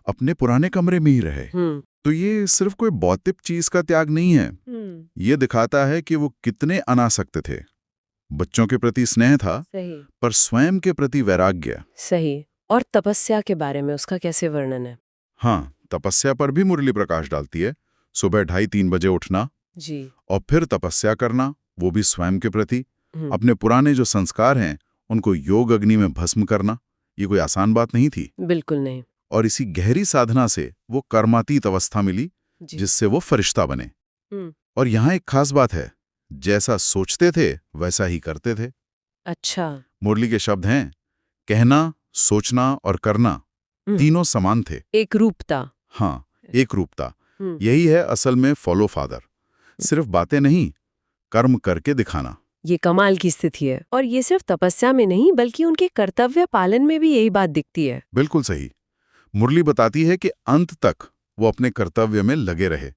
अपने पुराने कमरे में ही रहे। तो ये सिर्फ कोई भौतिक चीज का त्याग नहीं है, ये दिखाता है कि वो कितने अनासक्त थे। बच्चों के प्रति स्नेह था, सही, पर स्वयं के प्रति वैराग्य। सही। और तपस्या के बारे में उसका कैसे वर्णन है? हाँ, तपस्या पर भी मुरली प्रकाश डालती है। सुबह 2:30-3 बजे उठना जी, और फिर तपस्या करना, वो भी स्वयं के प्रति। अपने पुराने जो संस्कार हैं उनको योग अग्नि में भस्म करना, ये कोई आसान बात नहीं थी। बिल्कुल नहीं। और इसी गहरी साधना से वो कर्मातीत अवस्था मिली, जिससे वो फरिश्ता बने। और यहाँ एक खास बात है, जैसा सोचते थे वैसा ही करते थे। अच्छा। मुरली के शब्द हैं, कहना, सोचना और करना तीनों समान थे। एक रूपता। हाँ, एक रूपता। यही है असल में फॉलो फादर। सिर्फ बातें नहीं, कर्म करके दिखाना। ये कमाल की स्थिति है, और ये सिर्फ तपस्या में नहीं बल्कि उनके कर्तव्य पालन में भी यही बात दिखती है। बिल्कुल सही। मुरली बताती है कि अंत तक वो अपने कर्तव्य में लगे रहे।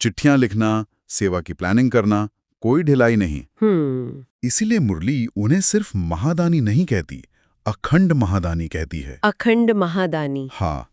चिट्ठियां लिखना, सेवा की प्लानिंग करना, कोई ढिलाई नहीं। इसीलिए मुरली उन्हें सिर्फ महादानी नहीं कहती, अखंड महादानी कहती है। अखंड महादानी। हाँ,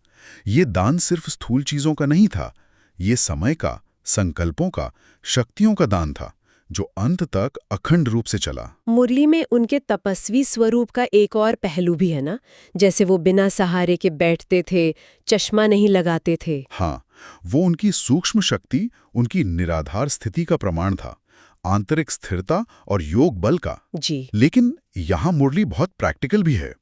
ये दान सिर्फ स्थूल चीजों का नहीं था, ये समय का, संकल्पों का, शक्तियों का दान था, जो अंत तक अखंड रूप से चला। मुरली में उनके तपस्वी स्वरूप का एक और पहलू भी है ना, जैसे वो बिना सहारे के बैठते थे, चश्मा नहीं लगाते थे। हाँ, वो उनकी सूक्ष्म शक्ति, उनकी निराधार स्थिति का प्रमाण था, आंतरिक स्थिरता और योग बल का। जी। लेकिन यहाँ मुरली बहुत प्रैक्टिकल भी है।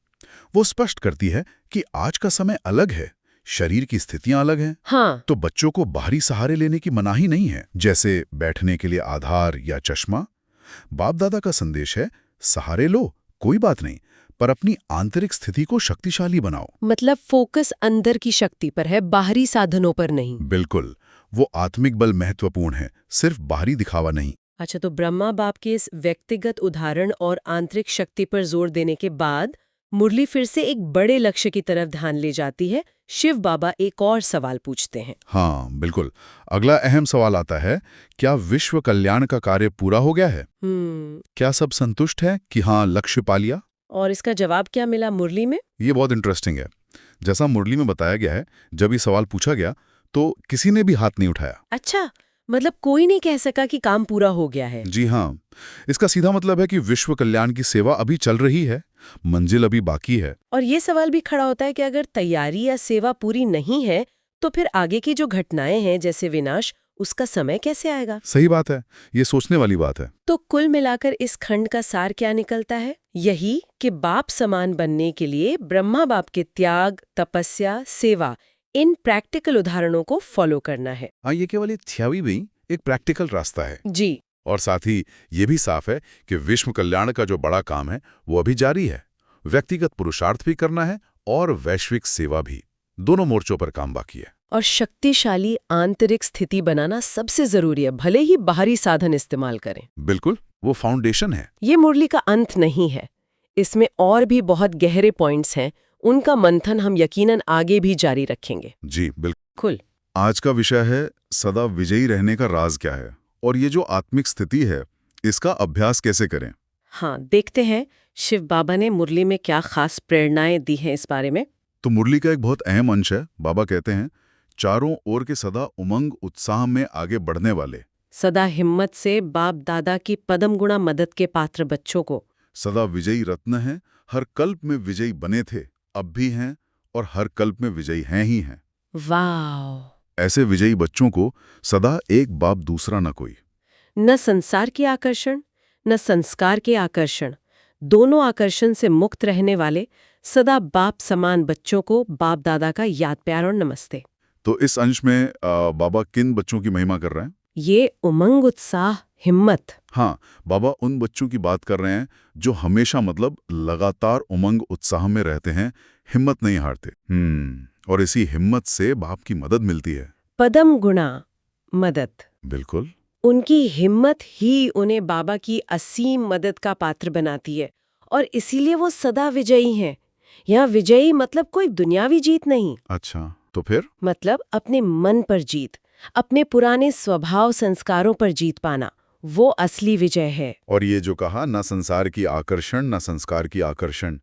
वो स्पष्ट करती है कि आज का समय अलग है, शरीर की स्थितियां अलग हैं। हाँ। तो बच्चों को बाहरी सहारे लेने की मनाही नहीं है, जैसे बैठने के लिए आधार या चश्मा। बाप दादा का संदेश है, सहारे लो, कोई बात नहीं, पर अपनी आंतरिक स्थिति को शक्तिशाली बनाओ। मतलब फोकस अंदर की शक्ति पर है, बाहरी साधनों पर नहीं। बिल्कुल, वो आत्मिक बल महत्वपूर्ण है, सिर्फ बाहरी दिखावा नहीं। अच्छा, तो ब्रह्मा बाप के इस व्यक्तिगत उदाहरण और आंतरिक शक्ति पर जोर देने के बाद मुरली फिर से एक बड़े लक्ष्य की तरफ ध्यान ले जाती है। शिव बाबा एक और सवाल पूछते हैं। हाँ बिल्कुल, अगला अहम सवाल आता है, क्या विश्व कल्याण का कार्य पूरा हो गया है? क्या सब संतुष्ट है कि हाँ, लक्ष्य पा लिया? और इसका जवाब क्या मिला मुरली में? ये बहुत इंटरेस्टिंग है। जैसा मुरली में बताया गया है, जब ये सवाल पूछा गया तो किसी ने भी हाथ नहीं उठाया। अच्छा, मतलब कोई नहीं कह सका कि काम पूरा हो गया है। जी हाँ, इसका सीधा मतलब है कि विश्व कल्याण की सेवा अभी चल रही है, मंजिल अभी बाकी है। और ये सवाल भी खड़ा होता है कि अगर तैयारी या सेवा पूरी नहीं है तो फिर आगे की जो घटनाएं हैं जैसे विनाश, उसका समय कैसे आएगा? सही बात है, ये सोचने वाली बात है। तो कुल मिलाकर इस खंड का सार क्या निकलता है? यही कि बाप समान बनने के लिए ब्रह्मा बाप के त्याग, तपस्या, सेवा, इन प्रैक्टिकल उदाहरणों को फॉलो करना है। हाँ, ये केवल एक थ्योरी भी, एक प्रैक्टिकल रास्ता है। जी। और साथ ही ये भी साफ है कि विश्व कल्याण का जो बड़ा काम है वो अभी जारी है। व्यक्तिगत पुरुषार्थ भी करना है और वैश्विक सेवा भी, दोनों मोर्चों पर काम बाकी है। और शक्तिशाली आंतरिक स्थिति बनाना सबसे जरूरी है, भले ही बाहरी साधन इस्तेमाल करें। बिल्कुल, वो फाउंडेशन है। ये मुरली का अंत नहीं है, इसमें और भी बहुत गहरे पॉइंट्स हैं, उनका मंथन हम यकीनन आगे भी जारी रखेंगे। जी बिल्कुल। कुल आज का विषय है सदा विजयी रहने का राज क्या है, और ये जो आत्मिक स्थिति है इसका अभ्यास कैसे करें। हाँ, देखते हैं शिव बाबा ने मुरली में क्या खास प्रेरणाएं दी हैं इस बारे में। तो मुरली का एक बहुत अहम अंश है। बाबा कहते हैं, चारों ओर के सदा उमंग उत्साह में आगे बढ़ने वाले, सदा हिम्मत से बाप दादा की पदम गुणा मदद के पात्र बच्चों को, सदा विजयी रत्न हैं, हर कल्प में विजयी बने थे, अब भी हैं और हर कल्प में विजयी हैं ही हैं। वाह! ऐसे विजयी बच्चों को सदा एक बाप दूसरा न कोई। न संसार के आकर्षण, न संस्कार के आकर्षण, दोनों आकर्षण से मुक्त रहने वाले सदा बाप समान बच्चों को बाप दादा का याद प्यार और नमस्ते। तो इस अंश में बाबा किन बच्चों की महिमा कर रहे हैं? ये उमंग, उत्साह, हिम्मत। हाँ, बाबा उन बच्चों की बात कर रहे हैं जो हमेशा, मतलब लगातार उमंग उत्साह में रहते हैं, हिम्मत नहीं हारते। और इसी हिम्मत से बाप की मदद मिलती है। पदम गुणा मदद। बिल्कुल। उनकी हिम्मत ही उन्हें बाबा की असीम मदद का पात्र बनाती है और इसीलिए वो सदा विजयी हैं। यहाँ विजयी मतलब कोई दुनियावी जीत नहीं। अच्छा, तो फिर? मतलब अपने मन पर जीत, अपने पुराने स्वभाव संस्कारों पर जीत पाना, वो असली विजय है। और ये जो कहा, न संसार की आकर्षण न संस्कार की आकर्षण,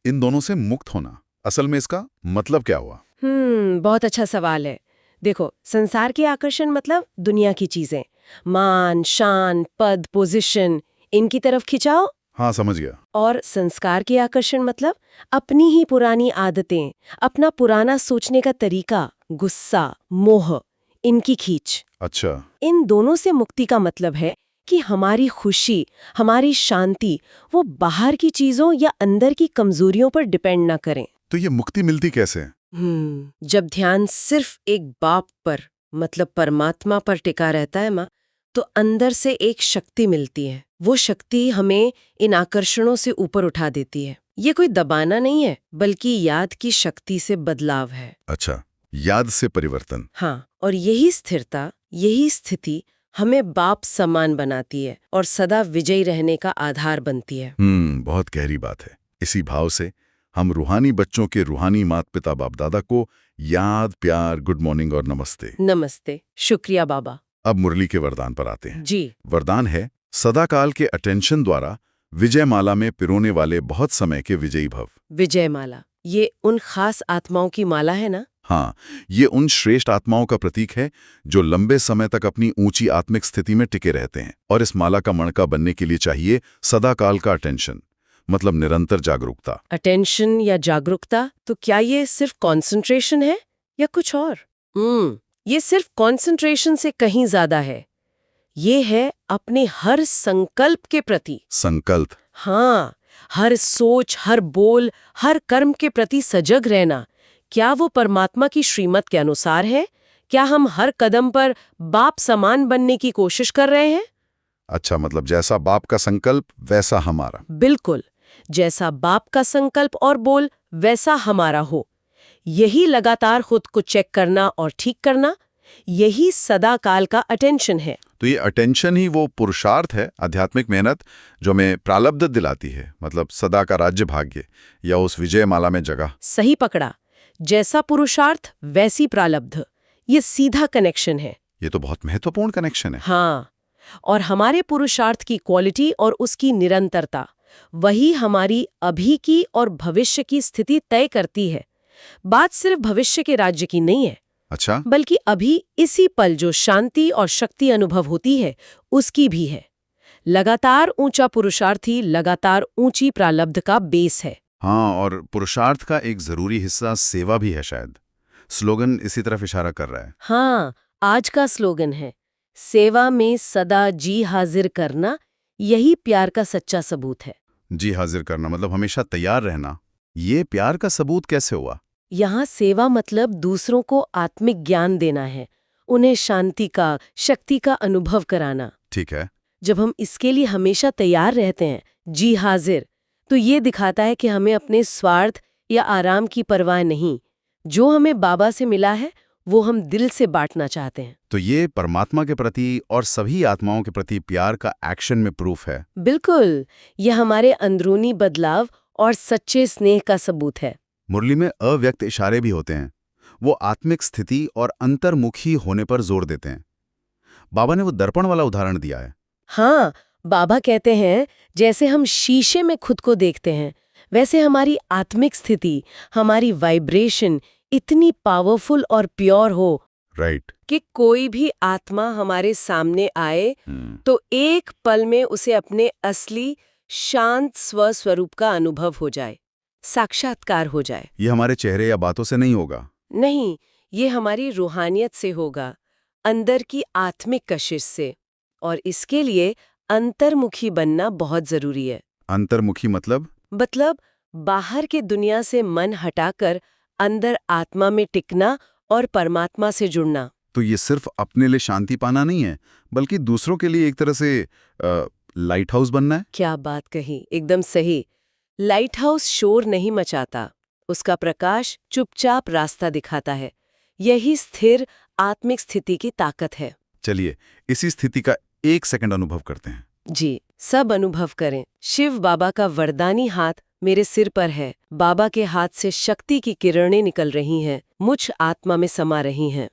इन दोनों से मुक्त होना, असल में इसका मतलब क्या हुआ? बहुत अच्छा सवाल है। देखो, संसार के आकर्षण मतलब दुनिया की चीजें, मान, शान, पद, पोजीशन, इनकी तरफ खिंचाओ। हाँ, समझ गया। और संस्कार के आकर्षण मतलब अपनी ही पुरानी आदतें, अपना पुराना सोचने का तरीका, गुस्सा, मोह, इनकी खींच। अच्छा। इन दोनों से मुक्ति का मतलब है कि हमारी खुशी, हमारी शांति, वो बाहर की चीजों या अंदर की कमजोरियों पर डिपेंड ना करें। तो ये मुक्ति मिलती कैसे? जब ध्यान सिर्फ एक बाप पर, मतलब परमात्मा पर टिका रहता है माँ, तो अंदर से एक शक्ति मिलती है। वो शक्ति हमें इन आकर्षणों से ऊपर उठा देती है। ये कोई दबाना नहीं है, बल्कि याद की शक्ति से बदलाव है। अच्छा, याद से परिवर्तन। हाँ, और यही स्थिरता, यही स्थिति हमें बाप समान बनाती है और सदा विजयी रहने का आधार बनती है। बहुत गहरी बात है। इसी भाव से हम रूहानी बच्चों के रूहानी माता पिता बाप दादा को याद, प्यार, गुड मॉर्निंग और नमस्ते। नमस्ते, शुक्रिया बाबा। अब मुरली के वरदान पर आते हैं। जी। वरदान है, सदाकाल के अटेंशन द्वारा विजय माला में पिरोने वाले बहुत समय के विजयी भव। विजय माला, ये उन खास आत्माओं की माला है ना? हाँ, ये उन श्रेष्ठ आत्माओं का प्रतीक है जो लंबे समय तक अपनी ऊंची आत्मिक स्थिति में टिके रहते हैं। और इस माला का मणका बनने के लिए चाहिए सदाकाल का अटेंशन, मतलब निरंतर जागरूकता। अटेंशन या जागरूकता, तो क्या ये सिर्फ कंसंट्रेशन है या कुछ और? ये सिर्फ कंसंट्रेशन से कहीं ज्यादा है। ये है अपने हर संकल्प के प्रति। संकल्प? हाँ, हर सोच, हर बोल, हर कर्म के प्रति सजग रहना। क्या वो परमात्मा की श्रीमत के अनुसार है? क्या हम हर कदम पर बाप समान बनने की कोशिश कर रहे हैं? अच्छा, मतलब जैसा बाप का संकल्प वैसा हमारा। बिल्कुल, जैसा बाप का संकल्प और बोल वैसा हमारा हो। यही लगातार खुद को चेक करना और ठीक करना, यही सदा काल का अटेंशन है। तो ये अटेंशन ही वो पुरुषार्थ है, आध्यात्मिक मेहनत, जो हमें प्रालब्ध दिलाती है, मतलब सदा का राज्य भाग्य या उस विजय माला में जगह। सही पकड़ा। जैसा पुरुषार्थ वैसी प्रालब्ध, ये सीधा कनेक्शन है। ये तो बहुत महत्वपूर्ण कनेक्शन है। हाँ, और हमारे पुरुषार्थ की क्वालिटी और उसकी निरंतरता, वही हमारी अभी की और भविष्य की स्थिति तय करती है। बात सिर्फ भविष्य के राज्य की नहीं है, अच्छा, बल्कि अभी इसी पल जो शांति और शक्ति अनुभव होती है उसकी भी है। लगातार ऊंचा पुरुषार्थी लगातार ऊंची प्रालब्ध का बेस है। हाँ, और पुरुषार्थ का एक जरूरी हिस्सा सेवा भी है शायद। स्लोगन इसी तरफ इशारा कर रहा है। हाँ, आज का स्लोगन है, सेवा में सदा जी हाजिर करना। यही प्यार का सच्चा सबूत है। जी हाजिर करना मतलब हमेशा तैयार रहना। ये प्यार का सबूत कैसे हुआ? यहाँ सेवा मतलब दूसरों को आत्मिक ज्ञान देना है, उन्हें शांति का, शक्ति का अनुभव कराना। ठीक है। जब हम इसके लिए हमेशा तैयार रहते हैं, जी हाजिर, तो ये दिखाता है कि हमें अपने स्वार्थ या आराम की परवाह नहीं। जो हमें बाबा से मिला है वो हम दिल से बांटना चाहते हैं। तो ये परमात्मा के प्रति और सभी आत्माओं के प्रति प्यार का एक्शन में प्रूफ है। बिल्कुल, यह हमारे अंदरूनी बदलाव और सच्चे स्नेह का सबूत है। मुरली में अव्यक्त इशारे भी होते हैं। वो आत्मिक स्थिति और अंतर्मुखी होने पर जोर देते हैं। बाबा ने वो दर्पण वाला उदाहरण दिया है। हाँ, बाबा कहते हैं जैसे हम शीशे में खुद को देखते हैं, वैसे हमारी आत्मिक स्थिति, हमारी वाइब्रेशन इतनी पावरफुल और प्योर हो राइट। कि कोई भी आत्मा हमारे सामने आए तो एक पल में उसे अपने असली शांत स्वस्वरूप का अनुभव हो जाए, साक्षात्कार हो जाए। ये हमारे चेहरे या बातों से नहीं होगा। नहीं, ये हमारी रूहानियत से होगा, अंदर की आत्मिक कशिश से। और इसके लिए अंतर्मुखी बनना बहुत जरूरी है। अंतर्मुखी मतलब बाहर के दुनिया से मन हटाकर अंदर आत्मा में टिकना और परमात्मा से जुड़ना। तो ये सिर्फ अपने लिए शांति पाना नहीं है, बल्कि दूसरों के लिए एक तरह से लाइट हाउस बनना है। क्या बात कही, एकदम सही। लाइट हाउस शोर नहीं मचाता, उसका प्रकाश चुपचाप रास्ता दिखाता है। यही स्थिर आत्मिक स्थिति की ताकत है। चलिए इसी स्थिति का 1 सेकंड अनुभव करते हैं। जी, सब अनुभव करें। शिव बाबा का वरदानी हाथ मेरे सिर पर है। बाबा के हाथ से शक्ति की किरणें निकल रही हैं, मुझ आत्मा में समा रही हैं।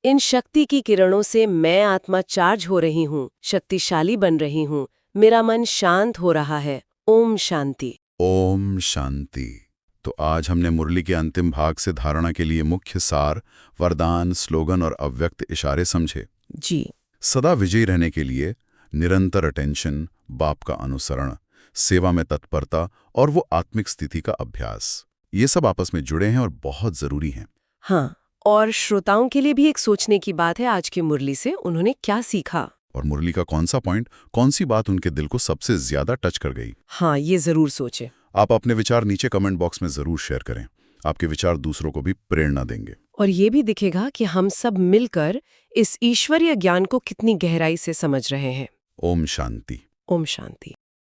इन शक्ति की किरणों से मैं आत्मा चार्ज हो रही हूँ, शक्तिशाली बन रही हूँ। मेरा मन शांत हो रहा है। ओम शांति। ओम शांति। तो आज हमने मुरली के अंतिम भाग से धारणा के लिए मुख्य सार, वरदान, स्लोगन और अव्यक्त इशारे समझे। जी, सदा विजयी रहने के लिए निरंतर अटेंशन, बाप का अनुसरण, सेवा में तत्परता और वो आत्मिक स्थिति का अभ्यास, ये सब आपस में जुड़े हैं और बहुत जरूरी हैं। हाँ, और श्रोताओं के लिए भी एक सोचने की बात है आज की मुरली से उन्होंने क्या सीखा, और मुरली का कौन सा पॉइंट, कौन सी बात उनके दिल को सबसे ज्यादा टच कर गई। हाँ, ये जरूर सोचे। आप अपने विचार नीचे कमेंट बॉक्स में जरूर शेयर करें। आपके विचार दूसरों को भी प्रेरणा देंगे। और ये भी दिखेगा कि हम सब मिलकर इस ईश्वरीय ज्ञान को कितनी गहराई से समझ रहे हैं। ओम शांति। ओम शांति।